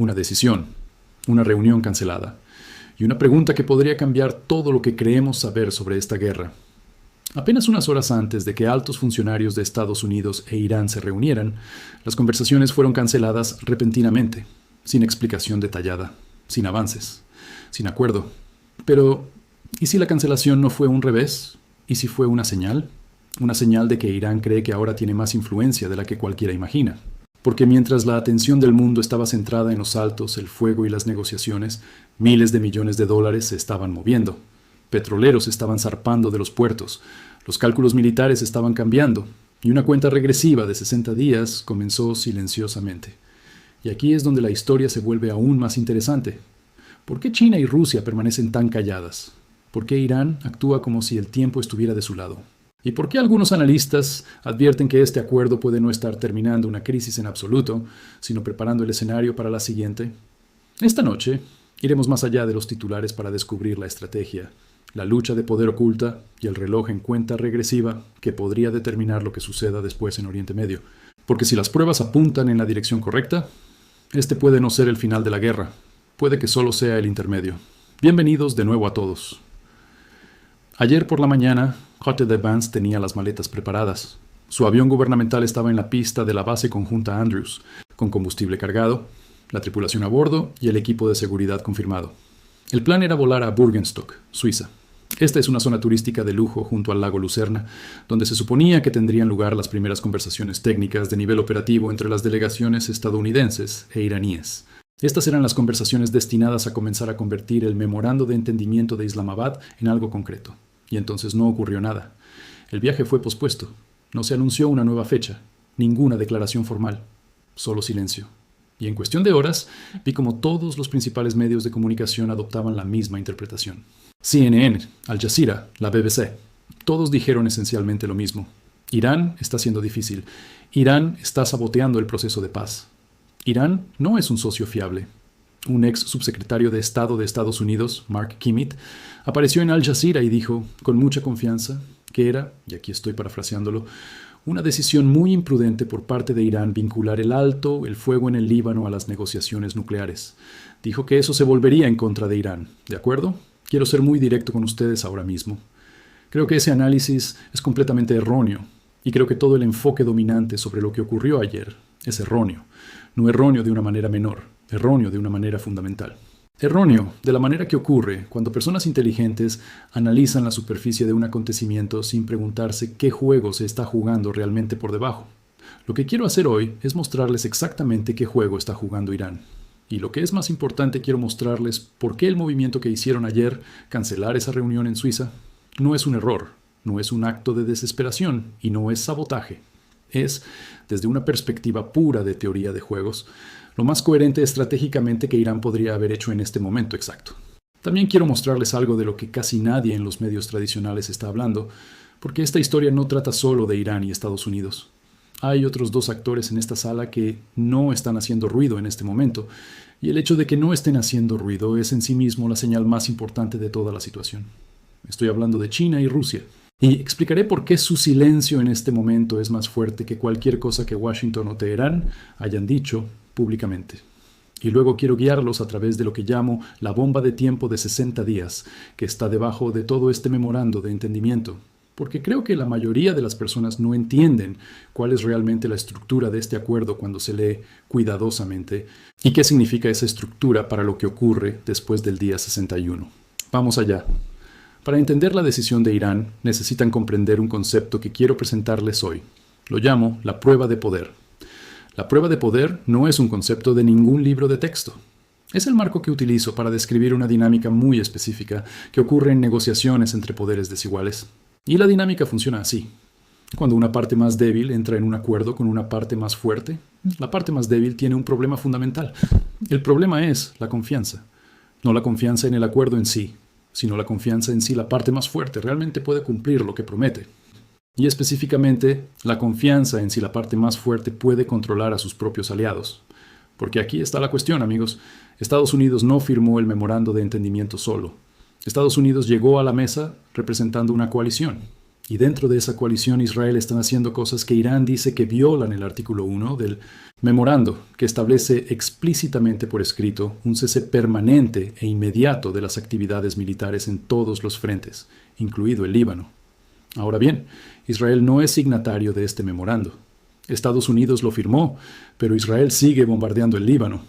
Una decisión, una reunión cancelada y una pregunta que podría cambiar todo lo que creemos saber sobre esta guerra. Apenas unas horas antes de que altos funcionarios de Estados Unidos e Irán se reunieran, las conversaciones fueron canceladas repentinamente, sin explicación detallada, sin avances, sin acuerdo. Pero, ¿y si la cancelación no fue un revés? ¿Y si fue una señal? Una señal de que Irán cree que ahora tiene más influencia de la que cualquiera imagina. Porque mientras la atención del mundo estaba centrada en los altos, el fuego y las negociaciones, miles de millones de dólares se estaban moviendo. Petroleros estaban zarpando de los puertos, los cálculos militares estaban cambiando, y una cuenta regresiva de 60 días comenzó silenciosamente. Y aquí es donde la historia se vuelve aún más interesante. ¿Por qué China y Rusia permanecen tan calladas? ¿Por qué Irán actúa como si el tiempo estuviera de su lado? ¿Y por qué algunos analistas advierten que este acuerdo puede no estar terminando una crisis en absoluto, sino preparando el escenario para la siguiente? Esta noche iremos más allá de los titulares para descubrir la estrategia, la lucha de poder oculta y el reloj en cuenta regresiva que podría determinar lo que suceda después en Oriente Medio. Porque si las pruebas apuntan en la dirección correcta, este puede no ser el final de la guerra, puede que solo sea el intermedio. Bienvenidos de nuevo a todos. Ayer por la mañana, J.D. Vance tenía las maletas preparadas. Su avión gubernamental estaba en la pista de la base conjunta Andrews, con combustible cargado, la tripulación a bordo y el equipo de seguridad confirmado. El plan era volar a Bürgenstock, Suiza. Esta es una zona turística de lujo junto al lago Lucerna, donde se suponía que tendrían lugar las primeras conversaciones técnicas de nivel operativo entre las delegaciones estadounidenses e iraníes. Estas eran las conversaciones destinadas a comenzar a convertir el memorando de entendimiento de Islamabad en algo concreto. Y entonces no ocurrió nada. El viaje fue pospuesto. No se anunció una nueva fecha, ninguna declaración formal, solo silencio. Y en cuestión de horas, vi como todos los principales medios de comunicación adoptaban la misma interpretación. CNN, Al Jazeera, la BBC, todos dijeron esencialmente lo mismo. Irán está siendo difícil. Irán está saboteando el proceso de paz. Irán no es un socio fiable. Un ex subsecretario de Estado de Estados Unidos, Mark Kimmitt, apareció en Al Jazeera y dijo, con mucha confianza, que era, y aquí estoy parafraseándolo, una decisión muy imprudente por parte de Irán vincular el fuego en el Líbano a las negociaciones nucleares. Dijo que eso se volvería en contra de Irán. ¿De acuerdo? Quiero ser muy directo con ustedes ahora mismo. Creo que ese análisis es completamente erróneo, y creo que todo el enfoque dominante sobre lo que ocurrió ayer es erróneo. No erróneo de una manera menor, erróneo de una manera fundamental. Erróneo de la manera que ocurre cuando personas inteligentes analizan la superficie de un acontecimiento sin preguntarse qué juego se está jugando realmente por debajo. Lo que quiero hacer hoy es mostrarles exactamente qué juego está jugando Irán. Y lo que es más importante, quiero mostrarles por qué el movimiento que hicieron ayer, cancelar esa reunión en Suiza, no es un error, no es un acto de desesperación y no es sabotaje. Es, desde una perspectiva pura de teoría de juegos, lo más coherente estratégicamente que Irán podría haber hecho en este momento exacto. También quiero mostrarles algo de lo que casi nadie en los medios tradicionales está hablando, porque esta historia no trata solo de Irán y Estados Unidos. Hay otros dos actores en esta sala que no están haciendo ruido en este momento, y el hecho de que no estén haciendo ruido es en sí mismo la señal más importante de toda la situación. Estoy hablando de China y Rusia. Y explicaré por qué su silencio en este momento es más fuerte que cualquier cosa que Washington o Teherán hayan dicho públicamente. Y luego quiero guiarlos a través de lo que llamo la bomba de tiempo de 60 días, que está debajo de todo este memorando de entendimiento, porque creo que la mayoría de las personas no entienden cuál es realmente la estructura de este acuerdo cuando se lee cuidadosamente y qué significa esa estructura para lo que ocurre después del día 61. Vamos allá. Para entender la decisión de Irán, necesitan comprender un concepto que quiero presentarles hoy. Lo llamo la prueba de poder. La prueba de poder no es un concepto de ningún libro de texto. Es el marco que utilizo para describir una dinámica muy específica que ocurre en negociaciones entre poderes desiguales. Y la dinámica funciona así. Cuando una parte más débil entra en un acuerdo con una parte más fuerte, la parte más débil tiene un problema fundamental. El problema es la confianza. No la confianza en el acuerdo en sí, sino la confianza en si la parte más fuerte realmente puede cumplir lo que promete. Y específicamente, la confianza en si la parte más fuerte puede controlar a sus propios aliados. Porque aquí está la cuestión, amigos. Estados Unidos no firmó el memorando de entendimiento solo. Estados Unidos llegó a la mesa representando una coalición. Y dentro de esa coalición Israel están haciendo cosas que Irán dice que violan el artículo 1 del memorando, que establece explícitamente por escrito un cese permanente e inmediato de las actividades militares en todos los frentes, incluido el Líbano. Ahora bien, Israel no es signatario de este memorando. Estados Unidos lo firmó, pero Israel sigue bombardeando el Líbano.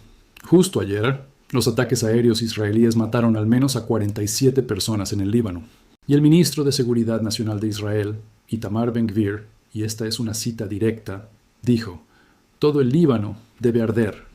Justo ayer, los ataques aéreos israelíes mataron al menos a 47 personas en el Líbano. Y el ministro de Seguridad Nacional de Israel, Itamar Ben-Gvir, y esta es una cita directa, dijo: «Todo el Líbano debe arder».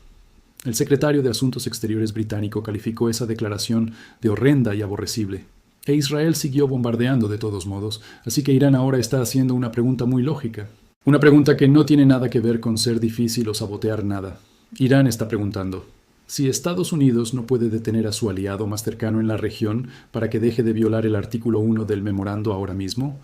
El secretario de Asuntos Exteriores británico calificó esa declaración de horrenda y aborrecible. E Israel siguió bombardeando de todos modos, así que Irán ahora está haciendo una pregunta muy lógica. Una pregunta que no tiene nada que ver con ser difícil o sabotear nada. Irán está preguntando: si Estados Unidos no puede detener a su aliado más cercano en la región para que deje de violar el artículo 1 del memorando ahora mismo,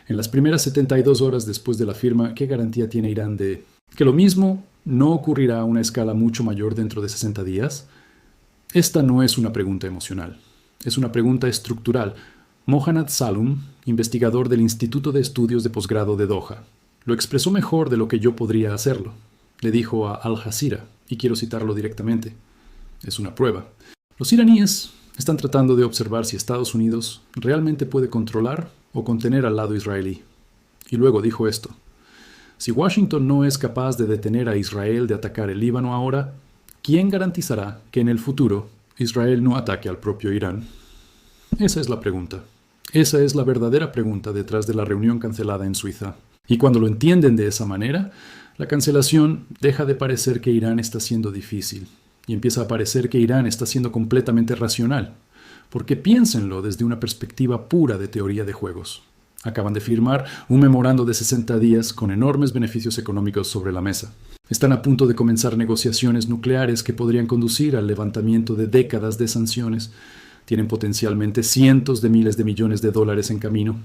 en las primeras 72 horas después de la firma, ¿qué garantía tiene Irán de que lo mismo no ocurrirá a una escala mucho mayor dentro de 60 días? Esta no es una pregunta emocional, es una pregunta estructural. Mohanad Salum, investigador del Instituto de Estudios de Posgrado de Doha, lo expresó mejor de lo que yo podría hacerlo. Le dijo a Al Jazeera, y quiero citarlo directamente: es una prueba. Los iraníes están tratando de observar si Estados Unidos realmente puede controlar o contener al lado israelí. Y luego dijo esto: si Washington no es capaz de detener a Israel de atacar el Líbano ahora, ¿quién garantizará que en el futuro Israel no ataque al propio Irán? Esa es la pregunta. Esa es la verdadera pregunta detrás de la reunión cancelada en Suiza. Y cuando lo entienden de esa manera, la cancelación deja de parecer que Irán está siendo difícil y empieza a parecer que Irán está siendo completamente racional. Porque piénsenlo desde una perspectiva pura de teoría de juegos. Acaban de firmar un memorando de 60 días con enormes beneficios económicos sobre la mesa. Están a punto de comenzar negociaciones nucleares que podrían conducir al levantamiento de décadas de sanciones. Tienen potencialmente cientos de miles de millones de dólares en camino.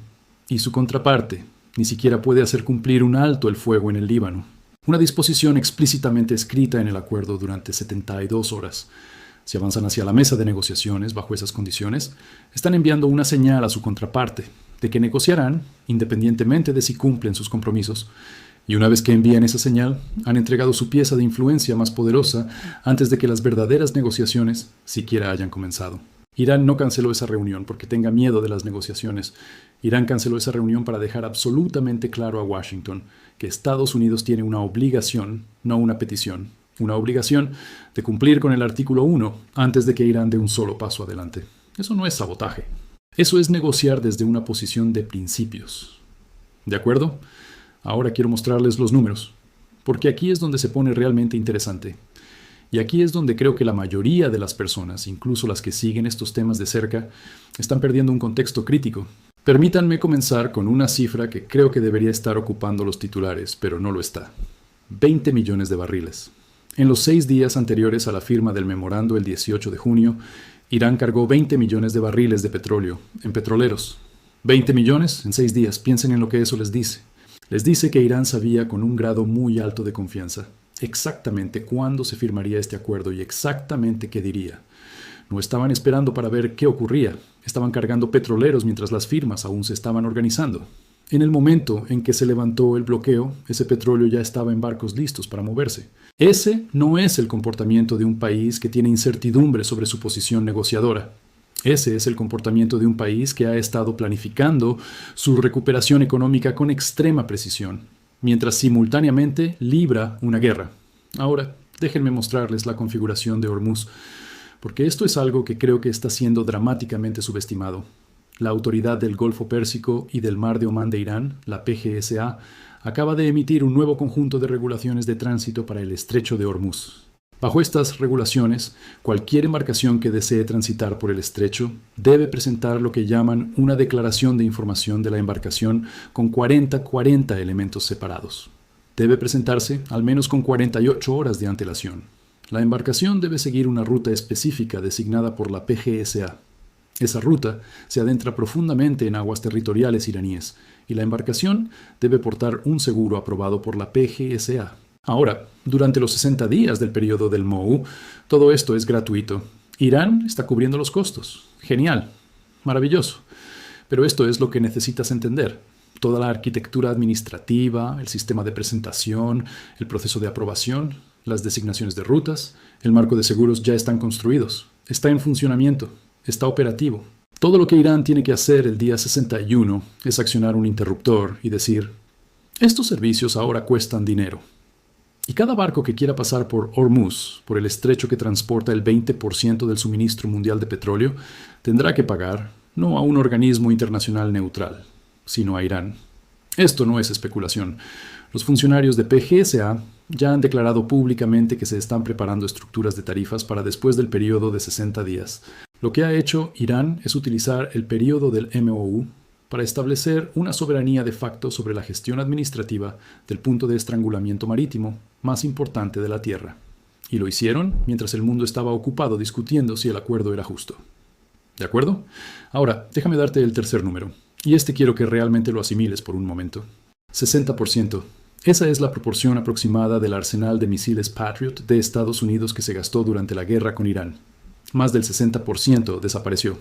Y su contraparte ni siquiera puede hacer cumplir un alto el fuego en el Líbano. Una disposición explícitamente escrita en el acuerdo durante 72 horas. Si avanzan hacia la mesa de negociaciones bajo esas condiciones, están enviando una señal a su contraparte de que negociarán independientemente de si cumplen sus compromisos. Y una vez que envían esa señal, han entregado su pieza de influencia más poderosa antes de que las verdaderas negociaciones siquiera hayan comenzado. Irán no canceló esa reunión porque tenga miedo de las negociaciones. Irán canceló esa reunión para dejar absolutamente claro a Washington que Estados Unidos tiene una obligación, no una petición, una obligación de cumplir con el artículo 1 antes de que Irán dé un solo paso adelante. Eso no es sabotaje. Eso es negociar desde una posición de principios. ¿De acuerdo? Ahora quiero mostrarles los números, porque aquí es donde se pone realmente interesante. Y aquí es donde creo que la mayoría de las personas, incluso las que siguen estos temas de cerca, están perdiendo un contexto crítico. Permítanme comenzar con una cifra que creo que debería estar ocupando los titulares, pero no lo está. 20 millones de barriles. En los 6 días anteriores a la firma del memorando el 18 de junio, Irán cargó 20 millones de barriles de petróleo en petroleros. 20 millones en 6 días. Piensen en lo que eso les dice. Les dice que Irán sabía con un grado muy alto de confianza exactamente cuándo se firmaría este acuerdo y exactamente qué diría. No estaban esperando para ver qué ocurría. Estaban cargando petroleros mientras las firmas aún se estaban organizando. En el momento en que se levantó el bloqueo, ese petróleo ya estaba en barcos listos para moverse. Ese no es el comportamiento de un país que tiene incertidumbre sobre su posición negociadora. Ese es el comportamiento de un país que ha estado planificando su recuperación económica con extrema precisión, mientras simultáneamente libra una guerra. Ahora, déjenme mostrarles la configuración de Hormuz, porque esto es algo que creo que está siendo dramáticamente subestimado. La Autoridad del Golfo Pérsico y del Mar de Omán de Irán, la PGSA, acaba de emitir un nuevo conjunto de regulaciones de tránsito para el estrecho de Hormuz. Bajo estas regulaciones, cualquier embarcación que desee transitar por el estrecho debe presentar lo que llaman una declaración de información de la embarcación con 40 elementos separados. Debe presentarse al menos con 48 horas de antelación. La embarcación debe seguir una ruta específica designada por la PGSA. Esa ruta se adentra profundamente en aguas territoriales iraníes y la embarcación debe portar un seguro aprobado por la PGSA. Ahora, durante los 60 días del periodo del MOU, todo esto es gratuito. Irán está cubriendo los costos. Genial. Maravilloso. Pero esto es lo que necesitas entender. Toda la arquitectura administrativa, el sistema de presentación, el proceso de aprobación, las designaciones de rutas, el marco de seguros ya están construidos. Está en funcionamiento, está operativo. Todo lo que Irán tiene que hacer el día 61 es accionar un interruptor y decir, estos servicios ahora cuestan dinero. Y cada barco que quiera pasar por Hormuz, por el estrecho que transporta el 20% del suministro mundial de petróleo, tendrá que pagar no a un organismo internacional neutral, sino a Irán. Esto no es especulación. Los funcionarios de PGSA ya han declarado públicamente que se están preparando estructuras de tarifas para después del periodo de 60 días. Lo que ha hecho Irán es utilizar el periodo del MOU para establecer una soberanía de facto sobre la gestión administrativa del punto de estrangulamiento marítimo más importante de la Tierra. Y lo hicieron mientras el mundo estaba ocupado discutiendo si el acuerdo era justo. ¿De acuerdo? Ahora, déjame darte el tercer número. Y quiero que realmente lo asimiles por un momento. 60%. Esa es la proporción aproximada del arsenal de misiles Patriot de Estados Unidos que se gastó durante la guerra con Irán. Más del 60% desapareció.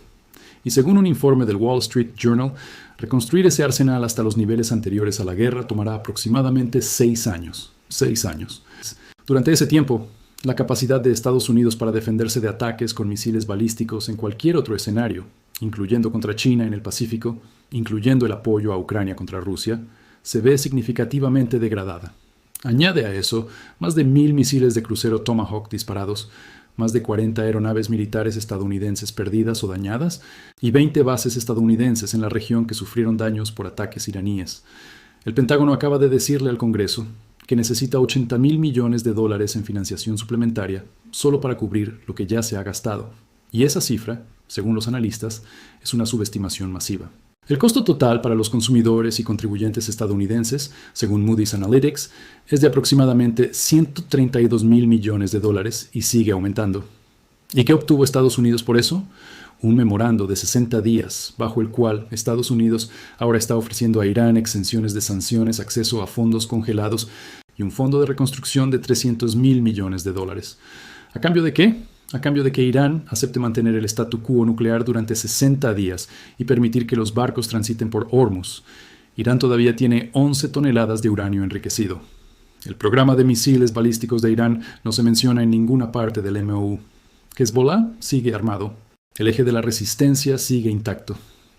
Y según un informe del Wall Street Journal, reconstruir ese arsenal hasta los niveles anteriores a la guerra tomará aproximadamente 6 años. 6 años. Durante ese tiempo, la capacidad de Estados Unidos para defenderse de ataques con misiles balísticos en cualquier otro escenario, incluyendo contra China en el Pacífico, incluyendo el apoyo a Ucrania contra Rusia, se ve significativamente degradada. Añade a eso más de 1.000 misiles de crucero Tomahawk disparados, más de 40 aeronaves militares estadounidenses perdidas o dañadas y 20 bases estadounidenses en la región que sufrieron daños por ataques iraníes. El Pentágono acaba de decirle al Congreso que necesita $80.000 millones en financiación suplementaria solo para cubrir lo que ya se ha gastado. Y esa cifra, según los analistas, es una subestimación masiva. El costo total para los consumidores y contribuyentes estadounidenses, según Moody's Analytics, es de aproximadamente $132.000 millones y sigue aumentando. ¿Y qué obtuvo Estados Unidos por eso? Un memorando de 60 días, bajo el cual Estados Unidos ahora está ofreciendo a Irán exenciones de sanciones, acceso a fondos congelados y un fondo de reconstrucción de $300.000 millones. ¿A cambio de qué? A cambio de que Irán acepte mantener el statu quo nuclear durante 60 días y permitir que los barcos transiten por Hormuz. Irán todavía tiene 11 toneladas de uranio enriquecido. El programa de misiles balísticos de Irán no se menciona en ninguna parte del MOU. Hezbollah sigue armado. El eje de la resistencia sigue intacto.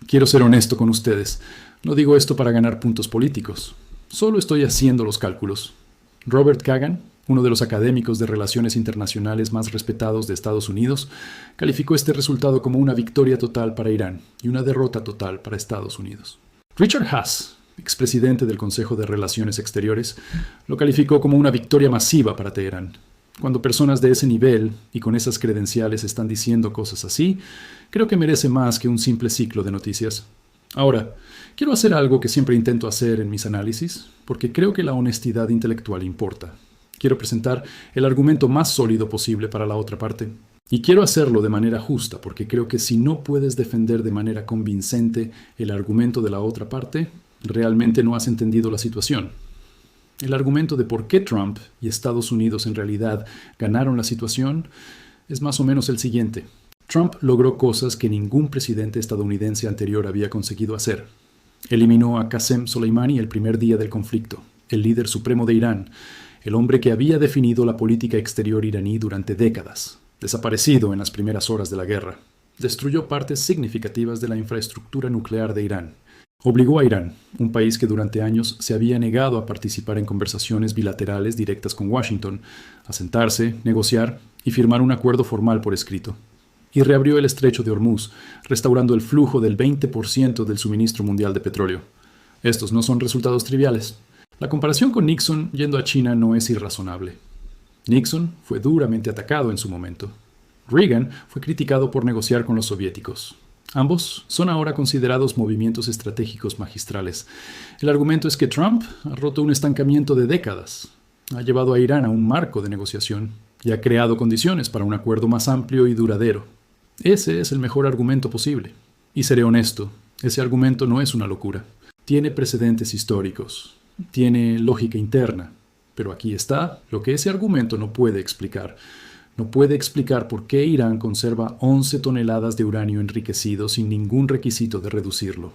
Quiero ser honesto con ustedes. No digo esto para ganar puntos políticos. Solo estoy haciendo los cálculos. Robert Kagan, uno de los académicos de relaciones internacionales más respetados de Estados Unidos, calificó este resultado como una victoria total para Irán y una derrota total para Estados Unidos. Richard Haass, expresidente del Consejo de Relaciones Exteriores, lo calificó como una victoria masiva para Teherán. Cuando personas de ese nivel y con esas credenciales están diciendo cosas así, creo que merece más que un simple ciclo de noticias. Ahora, quiero hacer algo que siempre intento hacer en mis análisis, porque creo que la honestidad intelectual importa. Quiero presentar el argumento más sólido posible para la otra parte. Y quiero hacerlo de manera justa, porque creo que si no puedes defender de manera convincente el argumento de la otra parte, realmente no has entendido la situación. El argumento de por qué Trump y Estados Unidos en realidad ganaron la situación es más o menos el siguiente. Trump logró cosas que ningún presidente estadounidense anterior había conseguido hacer. Eliminó a Qasem Soleimani el primer día del conflicto, el líder supremo de Irán, el hombre que había definido la política exterior iraní durante décadas, desaparecido en las primeras horas de la guerra. Destruyó partes significativas de la infraestructura nuclear de Irán. Obligó a Irán, un país que durante años se había negado a participar en conversaciones bilaterales directas con Washington, a sentarse, negociar y firmar un acuerdo formal por escrito. Y reabrió el estrecho de Hormuz, restaurando el flujo del 20% del suministro mundial de petróleo. Estos no son resultados triviales. La comparación con Nixon yendo a China no es irrazonable. Nixon fue duramente atacado en su momento. Reagan fue criticado por negociar con los soviéticos. Ambos son ahora considerados movimientos estratégicos magistrales. El argumento es que Trump ha roto un estancamiento de décadas, ha llevado a Irán a un marco de negociación y ha creado condiciones para un acuerdo más amplio y duradero. Ese es el mejor argumento posible. Y seré honesto, ese argumento no es una locura. Tiene precedentes históricos, tiene lógica interna, pero aquí está lo que ese argumento no puede explicar. No puede explicar por qué Irán conserva 11 toneladas de uranio enriquecido sin ningún requisito de reducirlo.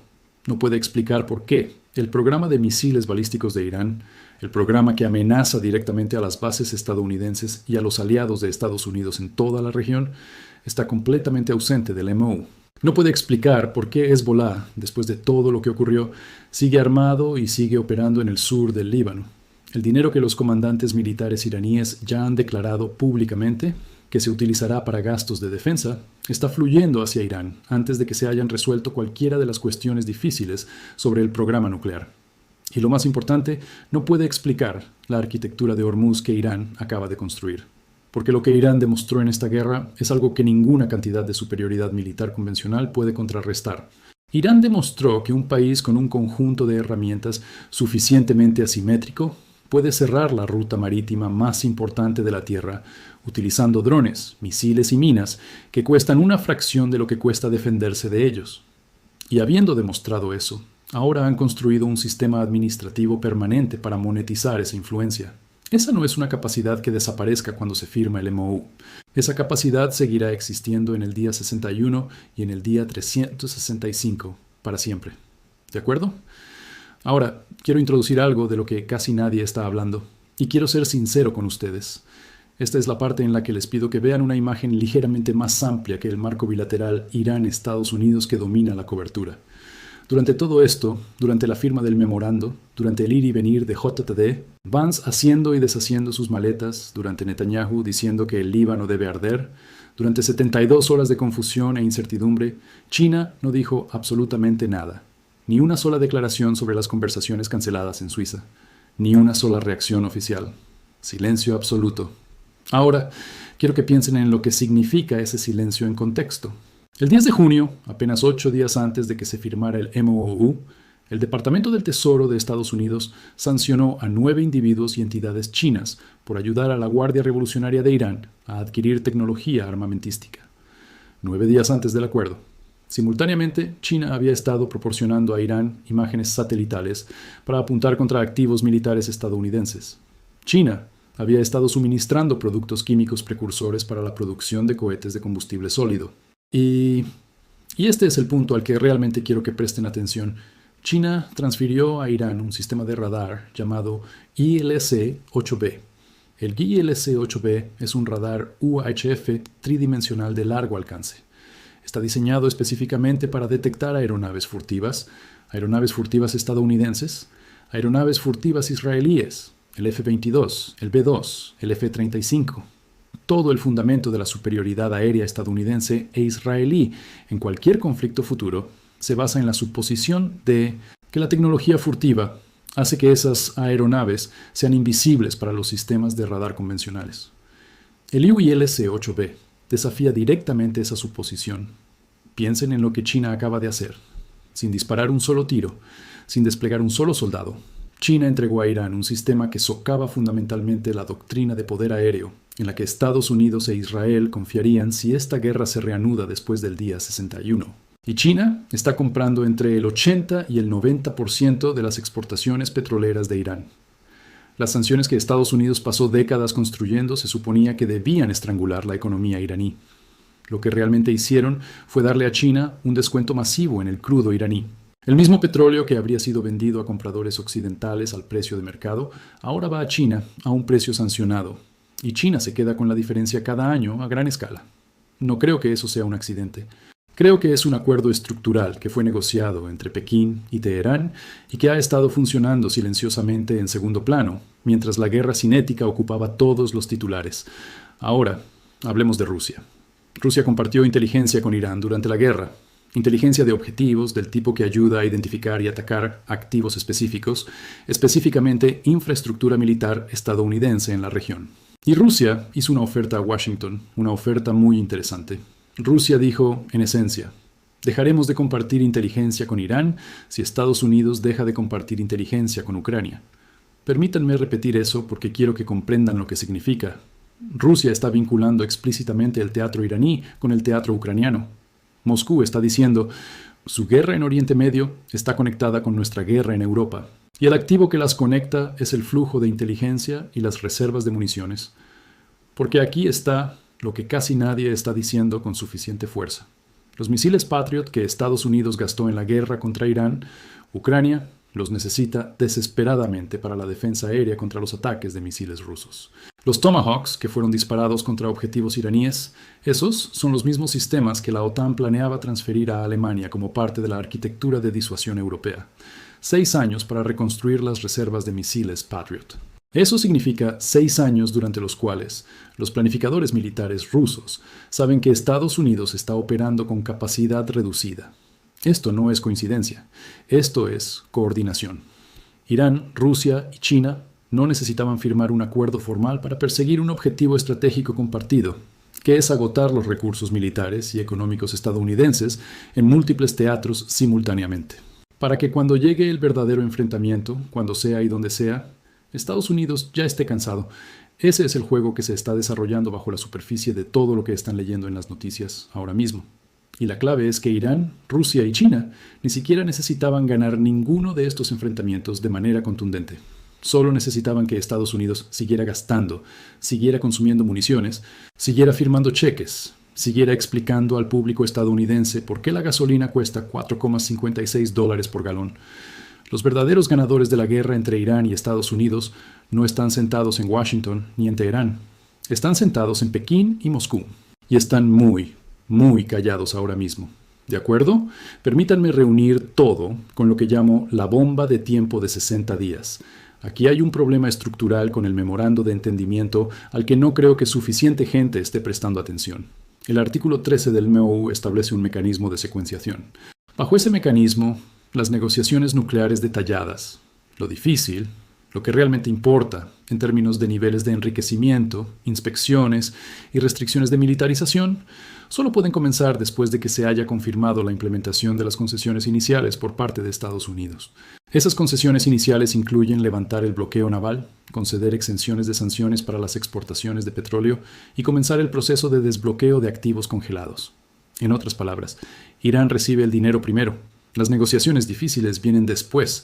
No puede explicar por qué el programa de misiles balísticos de Irán, el programa que amenaza directamente a las bases estadounidenses y a los aliados de Estados Unidos en toda la región, está completamente ausente del MOU. No puede explicar por qué Hezbollah, después de todo lo que ocurrió, sigue armado y sigue operando en el sur del Líbano. El dinero que los comandantes militares iraníes ya han declarado públicamente que se utilizará para gastos de defensa, está fluyendo hacia Irán antes de que se hayan resuelto cualquiera de las cuestiones difíciles sobre el programa nuclear. Y lo más importante, no puede explicar la arquitectura de Hormuz que Irán acaba de construir. Porque lo que Irán demostró en esta guerra es algo que ninguna cantidad de superioridad militar convencional puede contrarrestar. Irán demostró que un país con un conjunto de herramientas suficientemente asimétrico puede cerrar la ruta marítima más importante de la Tierra utilizando drones, misiles y minas que cuestan una fracción de lo que cuesta defenderse de ellos. Y habiendo demostrado eso, ahora han construido un sistema administrativo permanente para monetizar esa influencia. Esa no es una capacidad que desaparezca cuando se firma el MOU. Esa capacidad seguirá existiendo en el día 61 y en el día 365 para siempre. ¿De acuerdo? Ahora, quiero introducir algo de lo que casi nadie está hablando, y quiero ser sincero con ustedes. Esta es la parte en la que les pido que vean una imagen ligeramente más amplia que el marco bilateral Irán-Estados Unidos que domina la cobertura. Durante todo esto, durante la firma del memorando, durante el ir y venir de JTD, Vance haciendo y deshaciendo sus maletas, durante Netanyahu diciendo que el Líbano debe arder, durante 72 horas de confusión e incertidumbre, China no dijo absolutamente nada. Ni una sola declaración sobre las conversaciones canceladas en Suiza. Ni una sola reacción oficial. Silencio absoluto. Ahora, quiero que piensen en lo que significa ese silencio en contexto. El 10 de junio, apenas 8 días antes de que se firmara el MOU, el Departamento del Tesoro de Estados Unidos sancionó a 9 individuos y entidades chinas por ayudar a la Guardia Revolucionaria de Irán a adquirir tecnología armamentística. 9 días antes del acuerdo. Simultáneamente, China había estado proporcionando a Irán imágenes satelitales para apuntar contra activos militares estadounidenses. China había estado suministrando productos químicos precursores para la producción de cohetes de combustible sólido. Y este es el punto al que realmente quiero que presten atención. China transfirió a Irán un sistema de radar llamado ILC-8B. El ILC-8B es un radar UHF tridimensional de largo alcance. Está diseñado específicamente para detectar aeronaves furtivas estadounidenses, aeronaves furtivas israelíes, el F-22, el B-2, el F-35. Todo el fundamento de la superioridad aérea estadounidense e israelí en cualquier conflicto futuro se basa en la suposición de que la tecnología furtiva hace que esas aeronaves sean invisibles para los sistemas de radar convencionales. El ILC-8B desafía directamente esa suposición. Piensen en lo que China acaba de hacer. Sin disparar un solo tiro, sin desplegar un solo soldado, China entregó a Irán un sistema que socava fundamentalmente la doctrina de poder aéreo, en la que Estados Unidos e Israel confiarían si esta guerra se reanuda después del día 61. Y China está comprando entre el 80 y el 90% de las exportaciones petroleras de Irán. Las sanciones que Estados Unidos pasó décadas construyendo se suponía que debían estrangular la economía iraní. Lo que realmente hicieron fue darle a China un descuento masivo en el crudo iraní. El mismo petróleo que habría sido vendido a compradores occidentales al precio de mercado, ahora va a China a un precio sancionado. Y China se queda con la diferencia cada año a gran escala. No creo que eso sea un accidente. Creo que es un acuerdo estructural que fue negociado entre Pekín y Teherán y que ha estado funcionando silenciosamente en segundo plano, mientras la guerra cinética ocupaba todos los titulares. Ahora, hablemos de Rusia. Rusia compartió inteligencia con Irán durante la guerra. Inteligencia de objetivos del tipo que ayuda a identificar y atacar activos específicos, específicamente infraestructura militar estadounidense en la región. Y Rusia hizo una oferta a Washington, una oferta muy interesante. Rusia dijo, en esencia, dejaremos de compartir inteligencia con Irán si Estados Unidos deja de compartir inteligencia con Ucrania. Permítanme repetir eso porque quiero que comprendan lo que significa. Rusia está vinculando explícitamente el teatro iraní con el teatro ucraniano. Moscú está diciendo, su guerra en Oriente Medio está conectada con nuestra guerra en Europa, y el activo que las conecta es el flujo de inteligencia y las reservas de municiones. Porque aquí está lo que casi nadie está diciendo con suficiente fuerza. Los misiles Patriot que Estados Unidos gastó en la guerra contra Irán, Ucrania los necesita desesperadamente para la defensa aérea contra los ataques de misiles rusos. Los Tomahawks, que fueron disparados contra objetivos iraníes, esos son los mismos sistemas que la OTAN planeaba transferir a Alemania como parte de la arquitectura de disuasión europea. 6 años para reconstruir las reservas de misiles Patriot. Eso significa 6 años durante los cuales los planificadores militares rusos saben que Estados Unidos está operando con capacidad reducida. Esto no es coincidencia, esto es coordinación. Irán, Rusia y China no necesitaban firmar un acuerdo formal para perseguir un objetivo estratégico compartido, que es agotar los recursos militares y económicos estadounidenses en múltiples teatros simultáneamente. Para que cuando llegue el verdadero enfrentamiento, cuando sea y donde sea, Estados Unidos ya esté cansado. Ese es el juego que se está desarrollando bajo la superficie de todo lo que están leyendo en las noticias ahora mismo. Y la clave es que Irán, Rusia y China ni siquiera necesitaban ganar ninguno de estos enfrentamientos de manera contundente. Solo necesitaban que Estados Unidos siguiera gastando, siguiera consumiendo municiones, siguiera firmando cheques, siguiera explicando al público estadounidense por qué la gasolina cuesta $4,56 por galón. Los verdaderos ganadores de la guerra entre Irán y Estados Unidos no están sentados en Washington ni en Teherán. Están sentados en Pekín y Moscú. Y están muy callados ahora mismo. ¿De acuerdo? Permítanme reunir todo con lo que llamo la bomba de tiempo de 60 días. Aquí hay un problema estructural con el memorando de entendimiento al que no creo que suficiente gente esté prestando atención. El artículo 13 del MOU establece un mecanismo de secuenciación. Bajo ese mecanismo, las negociaciones nucleares detalladas, lo difícil, lo que realmente importa en términos de niveles de enriquecimiento, inspecciones y restricciones de militarización, solo pueden comenzar después de que se haya confirmado la implementación de las concesiones iniciales por parte de Estados Unidos. Esas concesiones iniciales incluyen levantar el bloqueo naval, conceder exenciones de sanciones para las exportaciones de petróleo y comenzar el proceso de desbloqueo de activos congelados. En otras palabras, Irán recibe el dinero primero. Las negociaciones difíciles vienen después,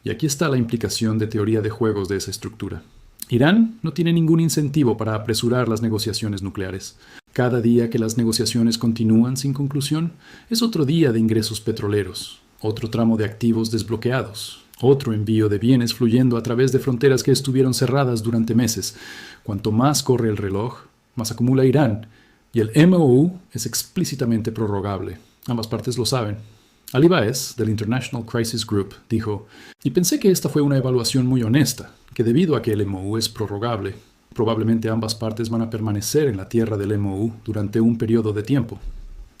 y aquí está la implicación de teoría de juegos de esa estructura. Irán no tiene ningún incentivo para apresurar las negociaciones nucleares. Cada día que las negociaciones continúan sin conclusión es otro día de ingresos petroleros, otro tramo de activos desbloqueados, otro envío de bienes fluyendo a través de fronteras que estuvieron cerradas durante meses. Cuanto más corre el reloj, más acumula Irán, y el MOU es explícitamente prorrogable. Ambas partes lo saben. Ali Baez, del International Crisis Group, dijo: "Y pensé que esta fue una evaluación muy honesta, que debido a que el MOU es prorrogable, probablemente ambas partes van a permanecer en la tierra del MOU durante un periodo de tiempo".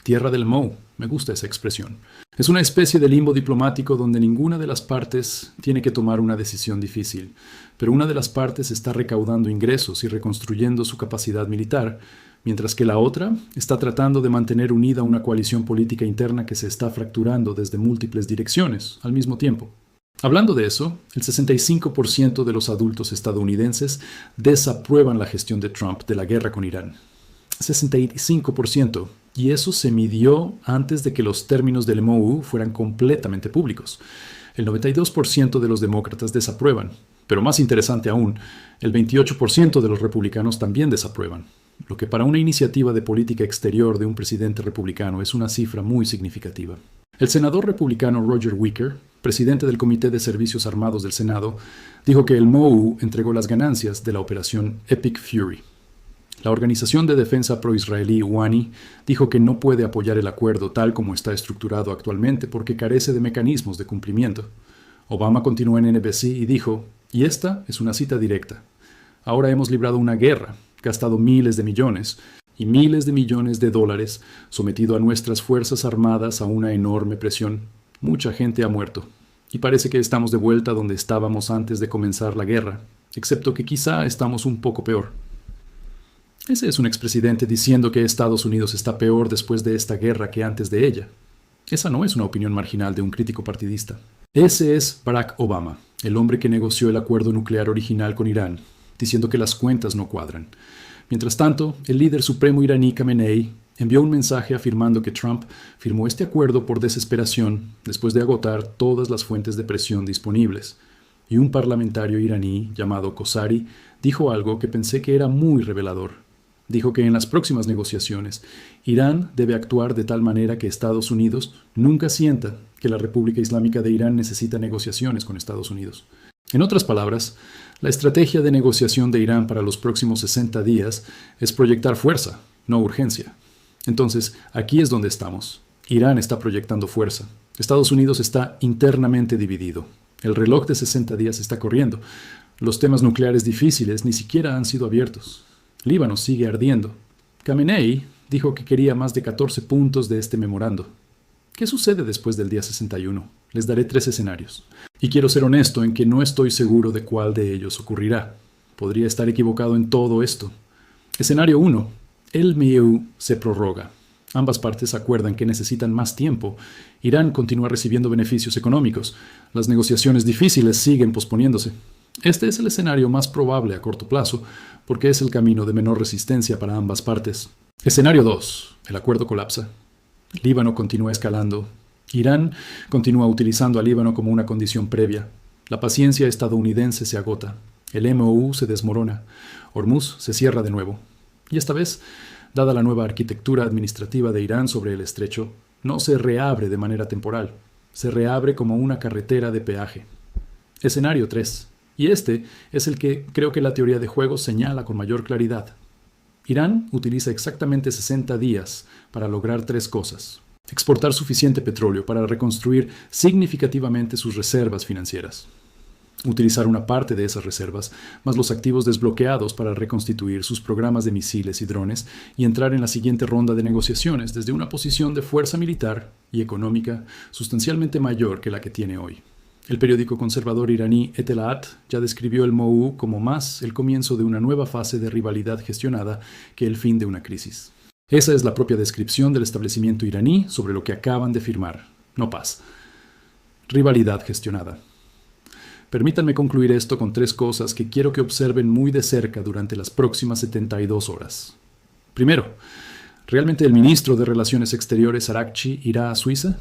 Tierra del MOU, me gusta esa expresión. Es una especie de limbo diplomático donde ninguna de las partes tiene que tomar una decisión difícil, pero una de las partes está recaudando ingresos y reconstruyendo su capacidad militar, mientras que la otra está tratando de mantener unida una coalición política interna que se está fracturando desde múltiples direcciones al mismo tiempo. Hablando de eso, el 65% de los adultos estadounidenses desaprueban la gestión de Trump de la guerra con Irán. 65%, y eso se midió antes de que los términos del MOU fueran completamente públicos. El 92% de los demócratas desaprueban, pero más interesante aún, el 28% de los republicanos también desaprueban, lo que para una iniciativa de política exterior de un presidente republicano es una cifra muy significativa. El senador republicano Roger Wicker, presidente del Comité de Servicios Armados del Senado, dijo que el MOU entregó las ganancias de la operación Epic Fury. La organización de defensa pro-israelí WANI dijo que no puede apoyar el acuerdo tal como está estructurado actualmente porque carece de mecanismos de cumplimiento. Obama continuó en NBC y dijo, y esta es una cita directa: "Ahora hemos librado una guerra, gastado miles de millones y miles de millones de dólares, sometido a nuestras fuerzas armadas a una enorme presión. Mucha gente ha muerto, y parece que estamos de vuelta donde estábamos antes de comenzar la guerra, excepto que quizá estamos un poco peor". Ese es un expresidente diciendo que Estados Unidos está peor después de esta guerra que antes de ella. Esa no es una opinión marginal de un crítico partidista. Ese es Barack Obama, el hombre que negoció el acuerdo nuclear original con Irán, diciendo que las cuentas no cuadran. Mientras tanto, el líder supremo iraní Khamenei envió un mensaje afirmando que Trump firmó este acuerdo por desesperación después de agotar todas las fuentes de presión disponibles. Y un parlamentario iraní llamado Kosari dijo algo que pensé que era muy revelador. Dijo que en las próximas negociaciones, Irán debe actuar de tal manera que Estados Unidos nunca sienta que la República Islámica de Irán necesita negociaciones con Estados Unidos. En otras palabras, la estrategia de negociación de Irán para los próximos 60 días es proyectar fuerza, no urgencia. Entonces, aquí es donde estamos. Irán está proyectando fuerza. Estados Unidos está internamente dividido. El reloj de 60 días está corriendo. Los temas nucleares difíciles ni siquiera han sido abiertos. Líbano sigue ardiendo. Khamenei dijo que quería más de 14 puntos de este memorando. ¿Qué sucede después del día 61? Les daré 3 escenarios. Y quiero ser honesto en que no estoy seguro de cuál de ellos ocurrirá. Podría estar equivocado en todo esto. Escenario 1. El MEU se prorroga. Ambas partes acuerdan que necesitan más tiempo. Irán continúa recibiendo beneficios económicos. Las negociaciones difíciles siguen posponiéndose. Este es el escenario más probable a corto plazo, porque es el camino de menor resistencia para ambas partes. Escenario 2. El acuerdo colapsa. Líbano continúa escalando. Irán continúa utilizando a Líbano como una condición previa. La paciencia estadounidense se agota. El MOU se desmorona. Hormuz se cierra de nuevo. Y esta vez, dada la nueva arquitectura administrativa de Irán sobre el estrecho, no se reabre de manera temporal. Se reabre como una carretera de peaje. Escenario 3. Y este es el que creo que la teoría de juegos señala con mayor claridad. Irán utiliza exactamente 60 días para lograr 3 cosas. Exportar suficiente petróleo para reconstruir significativamente sus reservas financieras. Utilizar una parte de esas reservas, más los activos desbloqueados para reconstituir sus programas de misiles y drones y entrar en la siguiente ronda de negociaciones desde una posición de fuerza militar y económica sustancialmente mayor que la que tiene hoy. El periódico conservador iraní Etelaat ya describió el MOU como más el comienzo de una nueva fase de rivalidad gestionada que el fin de una crisis. Esa es la propia descripción del establecimiento iraní sobre lo que acaban de firmar. No paz. Rivalidad gestionada. Permítanme concluir esto con 3 cosas que quiero que observen muy de cerca durante las próximas 72 horas. Primero, ¿realmente el ministro de Relaciones Exteriores Araghchi irá a Suiza?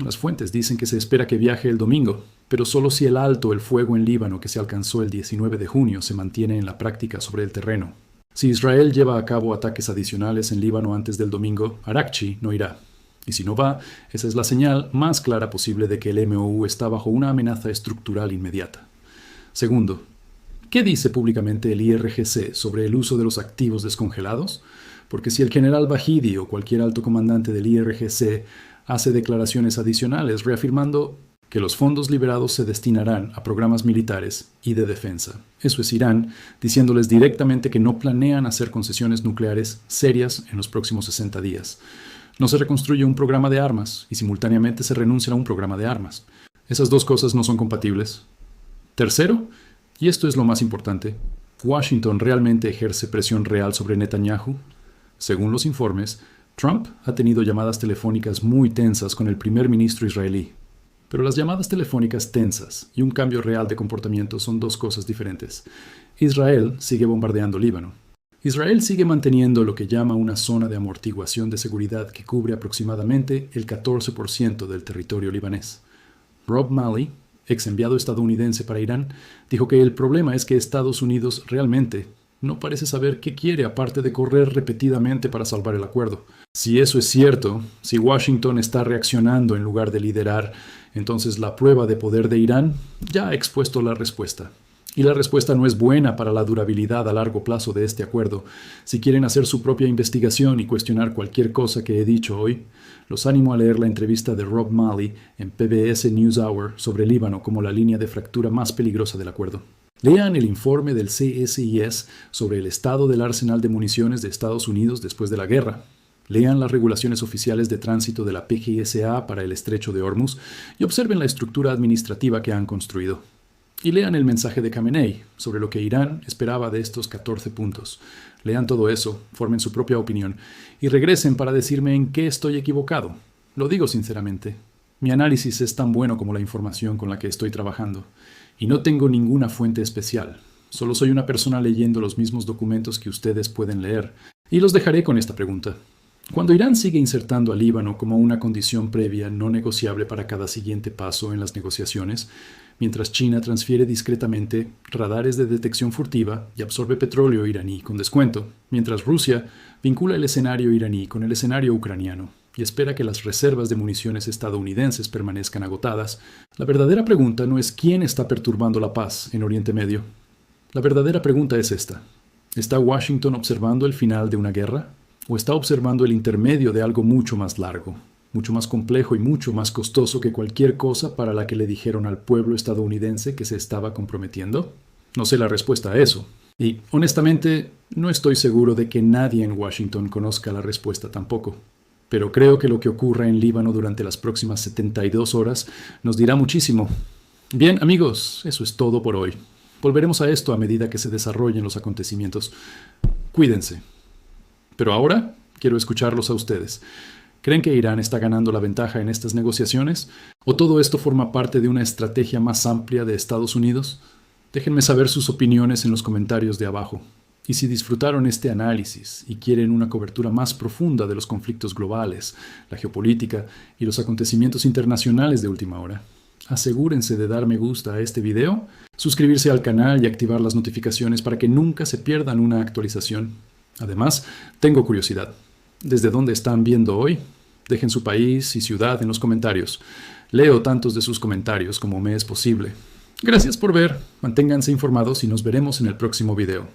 Las fuentes dicen que se espera que viaje el domingo, pero solo si el alto el fuego en Líbano que se alcanzó el 19 de junio se mantiene en la práctica sobre el terreno. Si Israel lleva a cabo ataques adicionales en Líbano antes del domingo, Araghchi no irá. Y si no va, esa es la señal más clara posible de que el MOU está bajo una amenaza estructural inmediata. Segundo, ¿qué dice públicamente el IRGC sobre el uso de los activos descongelados? Porque si el general Bahidi o cualquier alto comandante del IRGC hace declaraciones adicionales reafirmando que los fondos liberados se destinarán a programas militares y de defensa. Eso es Irán, diciéndoles directamente que no planean hacer concesiones nucleares serias en los próximos 60 días. No se reconstruye un programa de armas y simultáneamente se renuncia a un programa de armas. Esas 2 cosas no son compatibles. Tercero, y esto es lo más importante, ¿Washington realmente ejerce presión real sobre Netanyahu? Según los informes, Trump ha tenido llamadas telefónicas muy tensas con el primer ministro israelí. Pero las llamadas telefónicas tensas y un cambio real de comportamiento son 2 cosas diferentes. Israel sigue bombardeando Líbano. Israel sigue manteniendo lo que llama una zona de amortiguación de seguridad que cubre aproximadamente el 14% del territorio libanés. Rob Malley, ex enviado estadounidense para Irán, dijo que el problema es que Estados Unidos realmente no parece saber qué quiere aparte de correr repetidamente para salvar el acuerdo. Si eso es cierto, si Washington está reaccionando en lugar de liderar, entonces la prueba de poder de Irán ya ha expuesto la respuesta. Y la respuesta no es buena para la durabilidad a largo plazo de este acuerdo. Si quieren hacer su propia investigación y cuestionar cualquier cosa que he dicho hoy, los animo a leer la entrevista de Rob Malley en PBS NewsHour sobre Líbano como la línea de fractura más peligrosa del acuerdo. Lean el informe del CSIS sobre el estado del arsenal de municiones de Estados Unidos después de la guerra. Lean las regulaciones oficiales de tránsito de la PGSA para el estrecho de Hormuz y observen la estructura administrativa que han construido. Y lean el mensaje de Khamenei sobre lo que Irán esperaba de estos 14 puntos. Lean todo eso, formen su propia opinión y regresen para decirme en qué estoy equivocado. Lo digo sinceramente. Mi análisis es tan bueno como la información con la que estoy trabajando. Y no tengo ninguna fuente especial. Solo soy una persona leyendo los mismos documentos que ustedes pueden leer. Y los dejaré con esta pregunta. Cuando Irán sigue insertando al Líbano como una condición previa no negociable para cada siguiente paso en las negociaciones, mientras China transfiere discretamente radares de detección furtiva y absorbe petróleo iraní con descuento, mientras Rusia vincula el escenario iraní con el escenario ucraniano y espera que las reservas de municiones estadounidenses permanezcan agotadas, la verdadera pregunta no es quién está perturbando la paz en Oriente Medio. La verdadera pregunta es esta: ¿está Washington observando el final de una guerra? ¿O está observando el intermedio de algo mucho más largo, mucho más complejo y mucho más costoso que cualquier cosa para la que le dijeron al pueblo estadounidense que se estaba comprometiendo? No sé la respuesta a eso. Y, honestamente, no estoy seguro de que nadie en Washington conozca la respuesta tampoco. Pero creo que lo que ocurra en Líbano durante las próximas 72 horas nos dirá muchísimo. Bien, amigos, eso es todo por hoy. Volveremos a esto a medida que se desarrollen los acontecimientos. Cuídense. Pero ahora quiero escucharlos a ustedes. ¿Creen que Irán está ganando la ventaja en estas negociaciones? ¿O todo esto forma parte de una estrategia más amplia de Estados Unidos? Déjenme saber sus opiniones en los comentarios de abajo. Y si disfrutaron este análisis y quieren una cobertura más profunda de los conflictos globales, la geopolítica y los acontecimientos internacionales de última hora, asegúrense de dar me gusta a este video, suscribirse al canal y activar las notificaciones para que nunca se pierdan una actualización. Además, tengo curiosidad. ¿Desde dónde están viendo hoy? Dejen su país y ciudad en los comentarios. Leo tantos de sus comentarios como me es posible. Gracias por ver, manténganse informados y nos veremos en el próximo video.